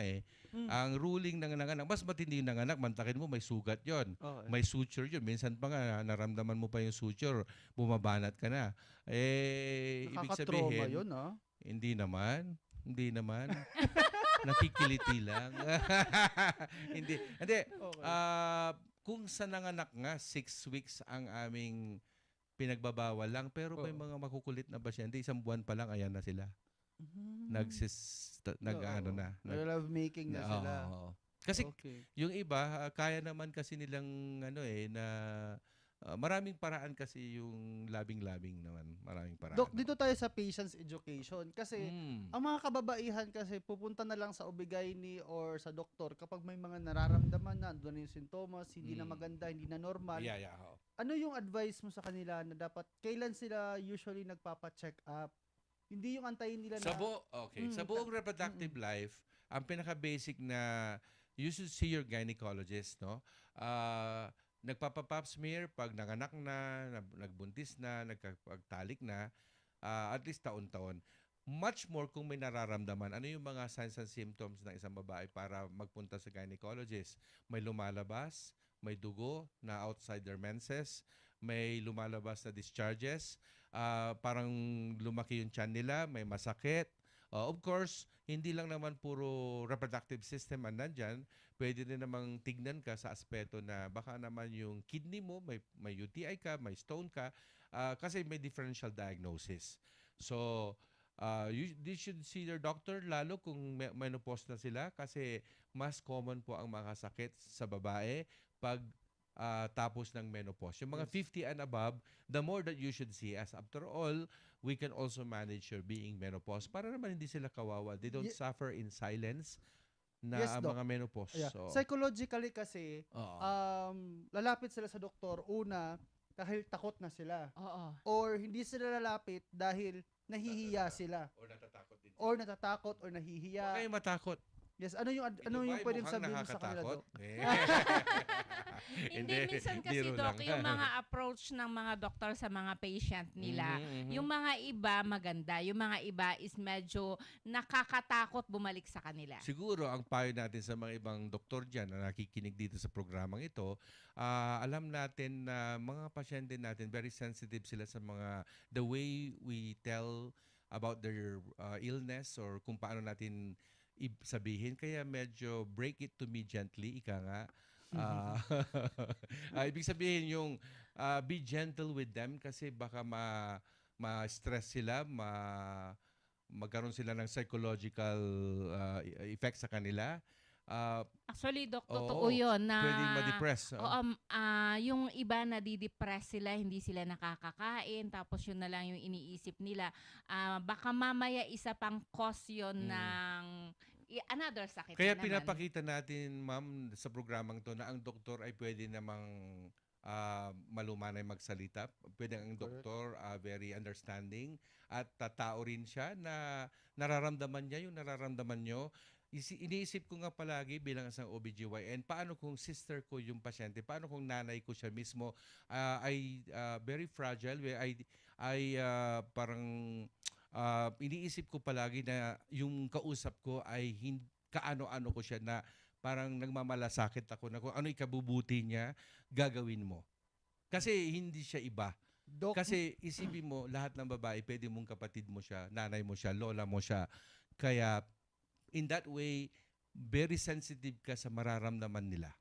ang ruling ng nanganak, mas matindi yung nanganak, mantakin mo, may sugat yon, may suture yun. Minsan pa nga, naramdaman mo pa yung suture, bumabanat ka na. Ibig sabihin, yun, Hindi naman. Nakikiliti lang. Hindi. Kung sa nanganak nga, 6 weeks ang aming pinagbabawal lang, pero may mga makukulit na pasyente, 1 buwan pa lang, ayan na sila. Nag-lovemaking na sila. Kasi yung iba, kaya naman kasi nilang na maraming paraan kasi yung labing-labing naman. Maraming paraan. Dok, dito tayo sa patient's education. Kasi ang mga kababaihan kasi pupunta na lang sa OB-GYN or sa doktor kapag may mga nararamdaman na, doon yung sintomas, hindi na maganda, hindi na normal. Ano yung advice mo sa kanila na dapat, kailan sila usually nagpapa-check up? Hindi yung antayin nila Sa buong reproductive life, ang pinaka-basic na you should see your gynecologist, no? Nagpapa-pap smear pag nanganak na, nagbuntis na, nagpagtalik na, at least taon-taon. Much more kung may nararamdaman. Ano yung mga signs and symptoms ng isang babae para magpunta sa gynecologist? May lumalabas, may dugo na outside their menses, may lumalabas na discharges, parang lumaki yung tiyan nila, may masakit, Of course, hindi lang naman puro reproductive system ang nandyan. Pwede rin namang tignan ka sa aspeto na baka naman yung kidney mo, may UTI ka, may stone ka, kasi may differential diagnosis. So, they should see their doctor lalo kung menopause na sila kasi mas common po ang makasakit sa babae pag tapos ng menopause. Yung mga 50 and above, the more that you should see, as after all, we can also manage your being menopause para naman hindi sila kawawa. They don't suffer in silence na Doc. mga menopause. Yeah. So, Psychologically kasi, lalapit sila sa doktor, una, dahil takot na sila. Or hindi sila lalapit dahil nahihiya sila. Or natatakot or nahihiya. Huwag kayong matakot. Yes, ano yung pwedeng sabihin mo sa kanila, Doc? Hindi, minsan kasi, Doc, yung mga approach ng mga doktor sa mga patient nila, yung mga iba maganda, yung mga iba is medyo nakakatakot bumalik sa kanila. Siguro, ang payo natin sa mga ibang doktor dyan na nakikinig dito sa programang ito, alam natin na mga pasyente natin, very sensitive sila sa the way we tell about their illness or kung paano natin sabihin. Kaya medyo break it to me gently, ika nga. Ibig sabihin yung be gentle with them kasi baka ma-stress sila, magkaroon sila ng psychological effect sa kanila. Actually, Doc, totoo yun na pwedeng ma-depress. yung iba nadidepress sila, hindi sila nakakakain, tapos yun na lang yung iniisip nila. Baka mamaya isa pang cause yun ng another sakit. Kaya na naman. pinapakita natin, ma'am, sa programang to na ang doktor ay pwede namang malumanay magsalita. Pwede ang doktor very understanding at tatao rin siya na nararamdaman niya yung nararamdaman nyo. Iniisip ko nga palagi bilang isang OBGYN, paano kung sister ko yung pasyente, paano kung nanay ko siya mismo ay very fragile, ay parang iniisip ko palagi na yung kausap ko ay kaano-ano ko siya na parang nagmamalasakit ako na kung ano ikabubuti niya, gagawin mo. Kasi hindi siya iba. Kasi isipin mo, lahat ng babae, pwede mong kapatid mo siya, nanay mo siya, lola mo siya. Kaya in that way, very sensitive ka sa mararamdaman nila.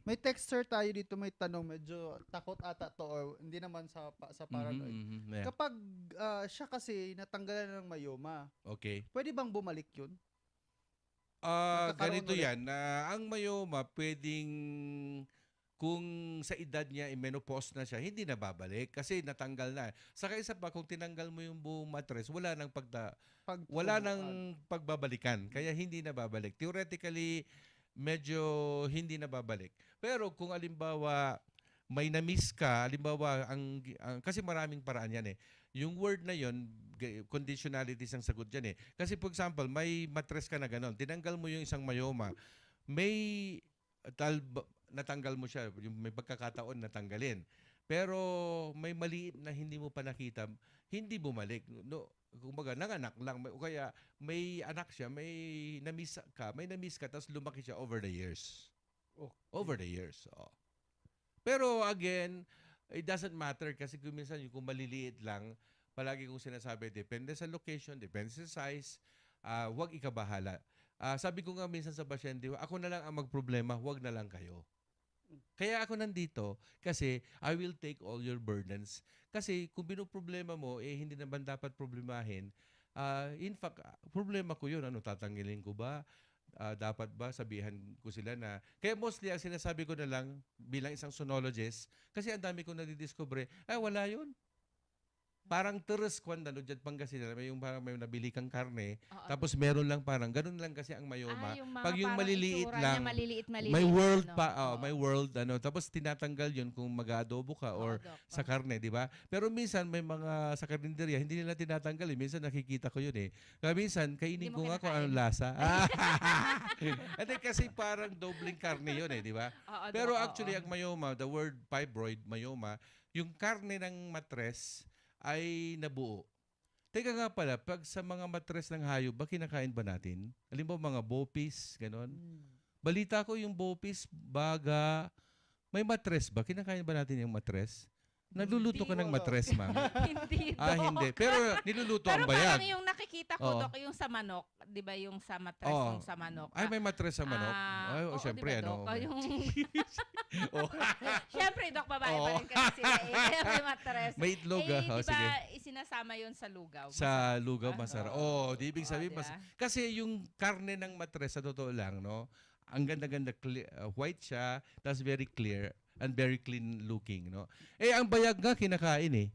May texter tayo dito, may tanong, medyo takot ata to or hindi naman sa paranoid. Yeah. Kapag siya kasi natanggalan ng myoma, Okay. pwede bang bumalik yun? Ganito yan, ang myoma pwedeng kung sa edad niya menopause na siya, hindi na babalik kasi natanggal na. Saka isa pa, kung tinanggal mo yung buong mattress, wala nang pagbabalikan. Kaya hindi na babalik. Theoretically, medyo hindi na babalik. Pero kung alimbawa may na-miss ka, alimbawa, kasi maraming paraan yan eh. Yung word na yon, conditionalities ang sagot dyan eh. Kasi for example, may mattress ka na gano'n, tinanggal mo yung isang myoma, may natanggal mo siya, yung may pagkakataon natanggalin. Pero may maliit na hindi mo pa nakita, hindi bumalik. No, kumbaga, nanganak lang. O kaya may anak siya, may na-miss ka, tapos lumaki siya over the years. Over the years. Pero again, it doesn't matter kasi kung minsan kung maliliit lang, palagi kong sinasabi, depende sa location, depende sa size, wag ikabahala. Sabi ko nga minsan sa pasyente, ako na lang ang magproblema, wag na lang kayo. Kaya ako nandito kasi I will take all your burdens. Kasi kung binoproblema mo, hindi naman dapat problemahin. In fact, problema ko yun. Ano, tatanggalin ko ba? Dapat ba sabihan ko sila na... Kaya mostly, ang sinasabi ko na lang bilang isang sonologist, kasi ang dami kong nadidiscover, wala yun. Parang teres kwanda no dyan Pangasinan, may yung parang may nabili kang karne, tapos meron lang parang ganun lang kasi ang myoma. Pag yung maliliit lang, may world may world tapos tinatanggal yun kung mag-adobo ka or sa karne, di ba? Pero minsan may mga sa karinderya hindi nila tinatanggal eh. Minsan nakikita ko yun eh. Kaya minsan kainin ko nga kung anong lasa. Kasi parang dobling karne yun eh, di ba? Pero actually ang myoma, the word fibroid, myoma, yung karne ng matres ay nabuo. Teka nga pala, pag sa mga matres ng hayop, ba kinakain ba natin? Halimbawa mga bopis, ganon. Balita ko yung bopis, baga, may matres ba? Kinakain ba natin yung matres? Naluluto ka ng matres, ma'am? Hindi. Hindi. Pero niluluto ang bayag. Pero parang yung nakikita nakikita ko, Oo. Doc, yung sa manok. Di ba yung sa matres Oo. yung sa manok? Ay, may matres sa manok? Ay, oo, syempre, di ba, Doc? ano. Yung... Oh. Syempre, Doc, babae pa Oo. rin kasi sila. May matres. May itlog, eh, oh, di ba, sige. isinasama yun sa lugaw? Sa lugaw masarap. Oh, di ibig sabihin diba? kasi yung karne ng matres sa totoo lang, no? Ang ganda-ganda white siya, tapos very clear and very clean looking, no? Eh ang bayag nga kinakain eh.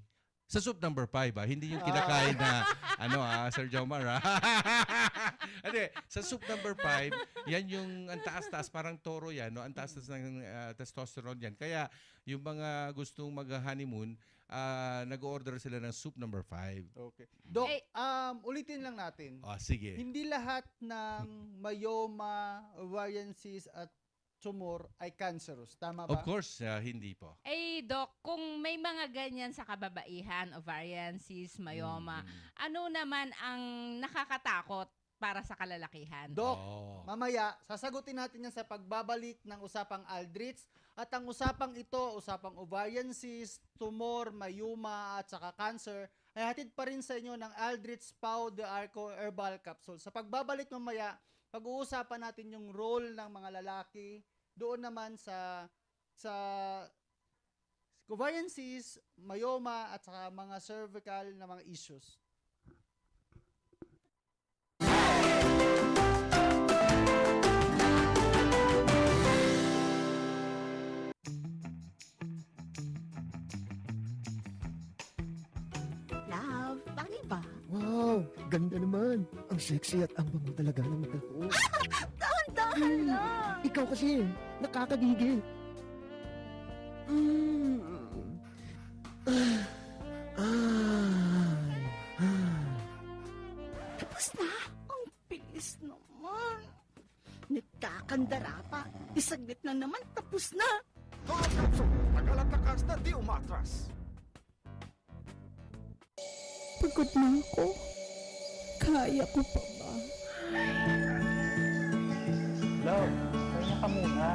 Sa soup number 5 hindi yung kinakain na Sir Jomar. Hindi, sa soup number 5, yan yung ang taas-taas parang toro yan, no? Ang taas-taas ng testosterone yan. Kaya yung mga gustong mag-honeymoon, nag-order sila ng soup number 5. Okay. Doc, ulitin lang natin. Sige. Hindi lahat ng myoma, ovarian cyst at tumor ay cancerous. Tama ba? Of course, hindi po. Eh, Doc, kung may mga ganyan sa kababaihan, ovarian cyst, myoma, ano naman ang nakakatakot para sa kalalakihan? Doc, mamaya, sasagutin natin yan sa pagbabalik ng usapang Aldrich. At ang usapang ito, usapang ovarian cyst, tumor, myoma, at saka cancer, ay hatid pa rin sa inyo ng Aldrich Pau de Arco Herbal Capsule. Sa pagbabalik mamaya, pag-uusapan natin yung role ng mga lalaki doon naman sa ovarian cyst, myoma, at saka mga cervical na mga issues. Love, bakit ba? Wow, ganda naman. Ang sexy at ang bango talaga ng mata ko. Dahan-dahan lang. Ikaw kasi, nakakagigil. Tapos na? Ang bilis naman. Nagkakandara pa. Isaglit na naman, tapos na. Toro Capsule, tagal at lakas na di umatras. Pagod na ako. Kaya ko pa ba? Love, kaya ka muna.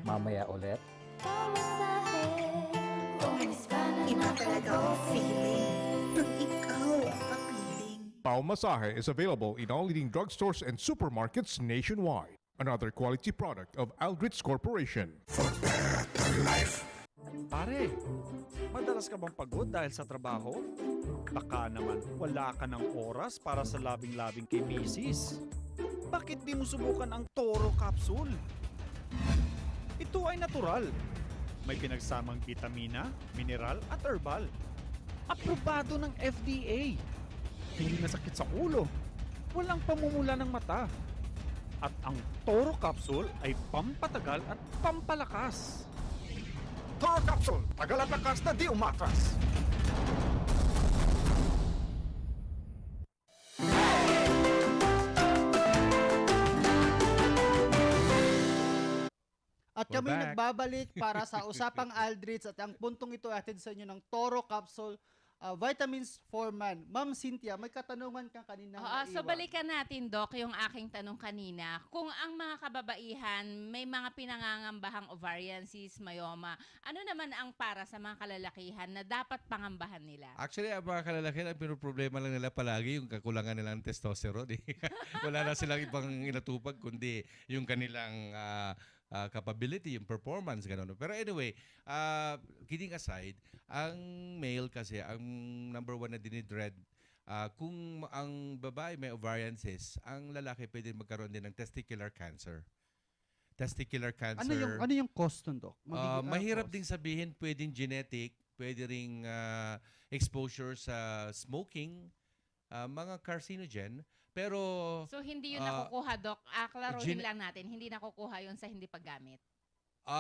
Mamaya ulit. Iba talaga ang feeling. Pag ikaw ang kapiling. Pau Masahe is available in all leading drugstores and supermarkets nationwide. Another quality product of Aldrich Corporation. Pare, madalas ka bang pagod dahil sa trabaho? Baka naman wala ka ng oras para sa labing-labing kay misis. Bakit di mo subukan ang Toro Capsule? Ito ay natural. May pinagsamang vitamina, mineral at herbal. Aprobado ng FDA. Hindi nasakit sa ulo. Walang pamumula ng mata. At ang Toro Capsule ay pampatagal at pampalakas. Toro Capsule, tagal at lakas na di umatras. At kami nagbabalik para sa usapang Aldrich at ang puntong ito atid sa inyo ng Toro Capsule Vitamins for Man. Ma'am Cynthia, may katanungan kang kanina. So balikan natin, Doc, yung aking tanong kanina. Kung ang mga kababaihan may mga pinangangambahang ovarian cyst, myoma, ano naman ang para sa mga kalalakihan na dapat pangambahan nila? Actually, ang mga kalalakihan, ang pinoproblema lang nila palagi yung kakulangan nilang testosterone. Wala na silang ibang inatupag kundi yung kanilang capability, yung performance, gano'n. Pero anyway, kidding aside, ang male kasi, ang number one na dinidread, kung ang babae may ovarian cyst, ang lalaki pwede magkaroon din ng testicular cancer. Testicular cancer. Ano yung cause nun, Doc? Mahirap ding sabihin, pwedeng genetic, pwede ring exposure sa smoking, mga carcinogen. Pero so hindi yun nakukuha, Doc. Klaruhin lang natin, hindi nakukuha yun sa hindi paggamit.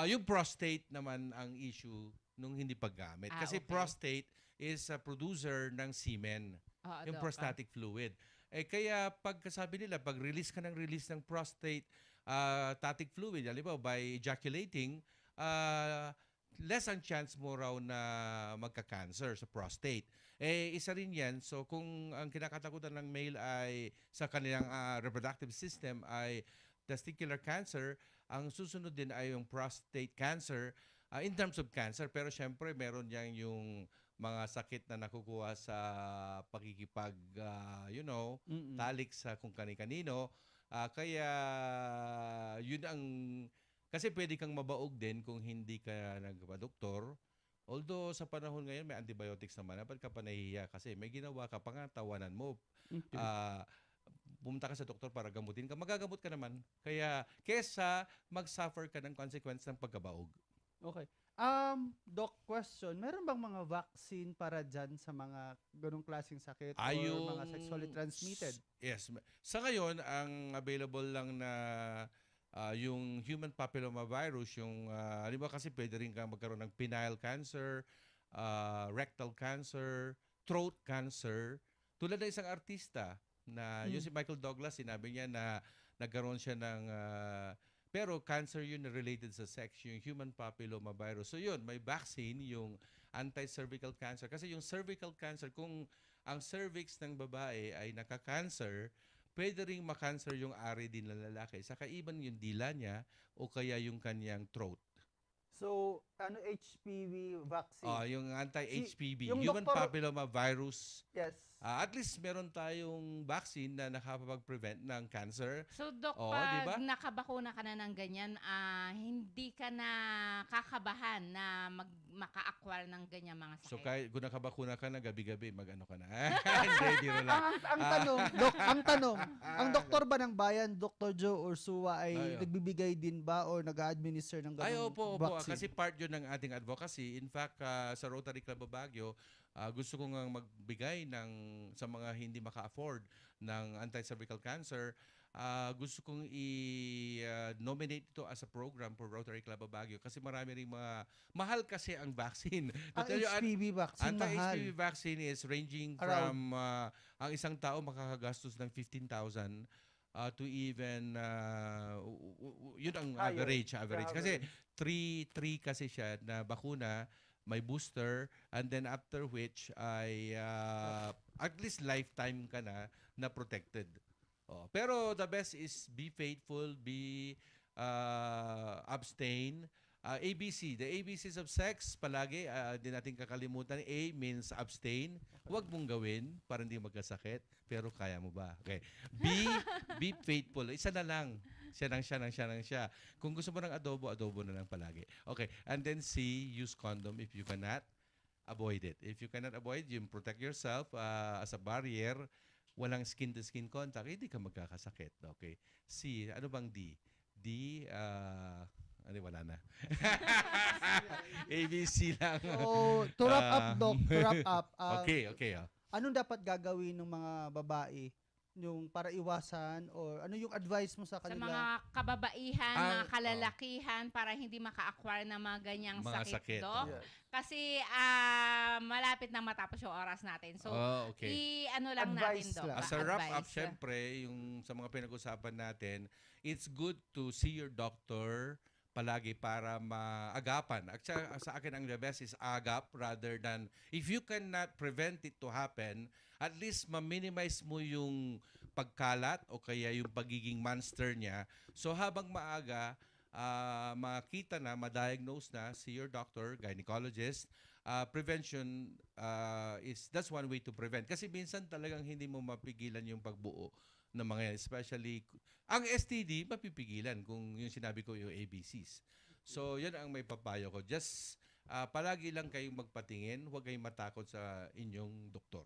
Yung prostate naman ang issue nung hindi paggamit. Kasi prostate is a producer ng semen, yung prostatic fluid. Kaya pagkasabi nila, pag release ka ng prostatic fluid, halimbawa by ejaculating, less ang chance mo raw na magka-cancer sa prostate. Isa rin yan. So kung ang kinakatakutan ng male ay sa kanilang reproductive system ay testicular cancer, ang susunod din ay yung prostate cancer in terms of cancer. Pero syempre meron yan yung mga sakit na nakukuha sa pakikipag, talik sa kung kani-kanino. Kaya yun ang, kasi pwede kang mabaog din kung hindi ka nagpa-doktor. Although sa panahon ngayon may antibiotics naman, ba't ka pa nahihiya? Kasi may ginawa ka, pangatawanan mo. Pumunta ka sa doktor para gamutin ka, magagamot ka naman. Kaya kesa mag-suffer ka ng consequence ng pagkabaog. Okay. Doc, question, meron bang mga vaccine para dyan sa mga ganong klaseng sakit or mga sexually transmitted? Yes. Sa ngayon, ang available lang na yung human papillomavirus, yung halimbawa kasi pwede rin kang magkaroon ng penile cancer, rectal cancer, throat cancer. Tulad ng isang artista na yung si Michael Douglas, sinabi niya na nagkaroon siya ng pero cancer yun na related sa sex, yung human papillomavirus. So yun, may vaccine, yung anti-cervical cancer. Kasi yung cervical cancer, kung ang cervix ng babae ay naka-cancer, pwede ring makancer yung ari din ng lalaki. Saka even yung dila niya o kaya yung kanyang throat. So, ano HPV vaccine? Yung anti-HPV, yung human doktor- papillomavirus. Yes. At least meron tayong vaccine na nakapag-prevent ng cancer. So, Doc, di ba? pag nakabakuna ka na ng ganyan, hindi ka na kakabahan na maka-acquire ng ganyan mga sakit? So, kahit kung nakabakuna ka na, gabi-gabi, mag-ano ka na. Hindi, biro lang. ang tanong, Doc, ang doktor ba ng bayan, Dr. Joe Ursua ay nagbibigay din ba or nag-administer ng ganung Ay, opo. vaccine? Kasi part yun ng ating advocacy. In fact, sa Rotary Club of Baguio, gusto kong magbigay sa mga hindi maka-afford ng anti-cervical cancer. Gusto kong i-nominate ito as a program for Rotary Club of Baguio kasi marami rin mga mahal kasi ang vaccine. HPV vaccine Anti-HPV vaccine is ranging from ang isang tao makakagastos ng 15,000 to even yun ang average. Kasi 3 kasi siya na bakuna, may booster, and then after which ay at least lifetime ka na protected. Pero the best is be faithful, be abstain. ABC, the ABCs of sex, palagi, di natin kakalimutan. A means abstain. Huwag mong gawin para hindi magkasakit, pero kaya mo ba? Okay. B, be faithful. Isa na lang. Siya. Kung gusto mo ng adobo na lang palagi. Okay. And then C, use condom if you cannot avoid it. If you cannot avoid, you protect yourself as a barrier. Walang skin-to-skin contact, hindi ka magkakasakit. Okay. C, ano bang D? D, wala na. ABC lang. So, to wrap up, Doc, Okay. Anong dapat gagawin ng mga babae yung para iwasan or ano yung advice mo sa kanila? Sa mga kababaihan, mga kalalakihan para hindi maka-acquire ng mga ganyang sakit, Doc. Yes. Kasi malapit na matapos yung oras natin. So, i-ano lang Advice natin, Doc. As a wrap-up, syempre, yung sa mga pinag-usapan natin, it's good to see your doctor palagi para maagapan. At sa akin, ang the best is agap rather than, if you cannot prevent it to happen, at least ma-minimize mo yung pagkalat o kaya yung pagiging monster niya. So habang maaga, makita na, ma-diagnose na, see your doctor, gynecologist, prevention that's one way to prevent. Kasi minsan talagang hindi mo mapigilan yung pagbuo ng mga yan. Especially, ang STD, mapipigilan kung yung sinabi ko yung ABCs. So, yan ang may papayo ko. Just palagi lang kayong magpatingin, huwag kayong matakot sa inyong doktor.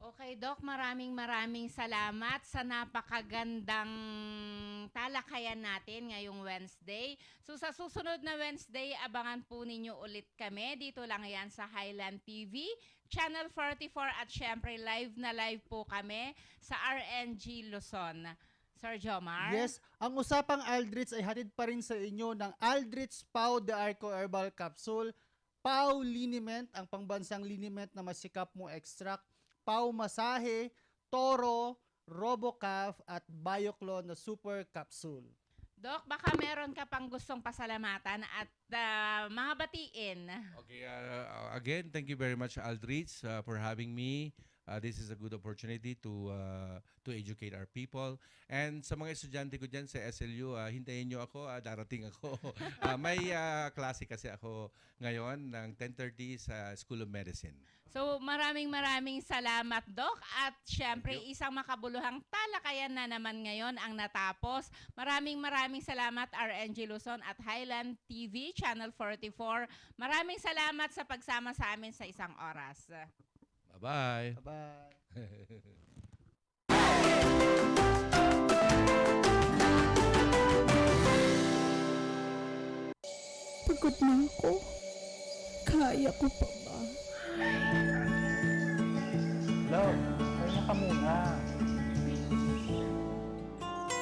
Okay, Doc, maraming salamat sa napakagandang talakayan natin ngayong Wednesday. So sa susunod na Wednesday, abangan po ninyo ulit kami. Dito lang yan sa Highland TV, Channel 44 at syempre live po kami sa RNG Luzon. Sir Jomar? Yes, ang usapang Aldrich ay hatid pa rin sa inyo ng Aldrich Pau de Arco Herbal Capsule, Pau Liniment, ang pangbansang liniment na masikap mo extract, Pau Masahe, Toro, Robocaf at Bioclone na super capsule. Doc, baka meron ka pang gustong pasalamatan at mga batiin. Okay, again, thank you very much, Aldrich, for having me. This is a good opportunity to educate our people. And sa mga estudyante ko dyan sa SLU, hintayin nyo ako, darating ako. May klase kasi ako ngayon ng 10:30 sa School of Medicine. So maraming salamat, Doc. At syempre, isang makabuluhang talakayan na naman ngayon ang natapos. Maraming salamat, RNG Luzon at Highland TV, Channel 44. Maraming salamat sa pagsama sa amin sa isang oras. Bye-bye. Bye-bye. Pagod na ako. Kaya ko pa ba?